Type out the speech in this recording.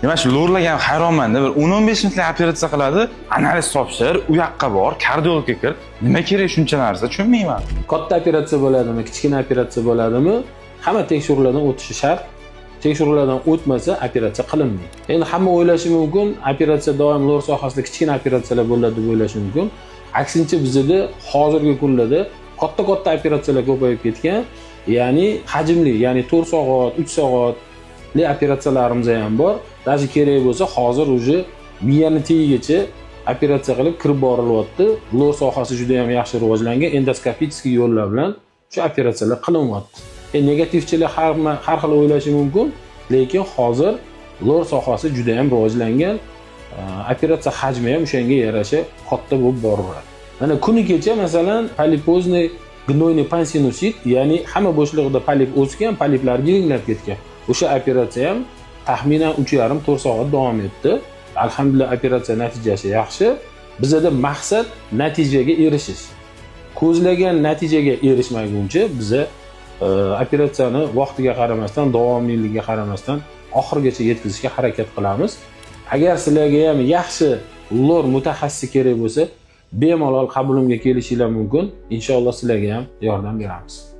Mana shu lorlarga ham hayronman-da. Bir 10-15 minutlik operatsiya qiladi, analiz topshir, u yoqqa bor, kardiologga kir. Nima kerak shuncha narsa, tushunmayman. Katta operatsiya bo'ladimi, kichkina operatsiya bo'ladimi, hamma tekshiruvlardan o'tishi shart. Tekshiruvlardan o'tmasa operatsiya qilinmaydi. Endi hamma o'ylashi mumkin, operatsiya doim lor sohasida kichkina operatsiyalar bo'ladi deb o'ylashi mumkin. Aksincha bizda hozirgi kunlarda katta operatsiyalar ko'payib ketgan. Ya'ni hajmli, ya'ni 4 soat, 3 soatli operatsiyalarimiz ham bor. Даже kerak bo'lsa, hozir uje miyani tagigacha operatsiya qilib kirib borilyapti. Lor sohasi juda ham yaxshi rivojlangan, endoskopik yo'llar bilan shu operatsiyalar qilinyapti. Negativchilar har xil o'ylashi mumkin, lekin hozir lor sohasi juda ham rivojlangan. Operatsiya hajmi ham o'shanga yarasha katta bo'lib boraveradi. Mana kuni kecha masalan polipozniy gnoyniy pansinusit, ya'ni hamma bo'shlig'ida polip o'sgan, poliplar yiringlab ketgan. O'sha operatsiya ham taxminan 3,5-4 soat davom etdi. Alhamdulillah operatsiya natijasi yaxshi. Bizda maqsad natijaga erishish. Ko'zlagan natijaga erishmaguncha biz operatsiyani vaqtiga qaramasdan, davomiyligiga qaramasdan oxirigacha yetkazishga harakat qilamiz. Agar sizlarga ham yaxshi lor mutaxassisi kerak bo'lsa, bemalol qabulimga kelishinglar mumkin. Inshaalloh sizlarga ham yordam beramiz.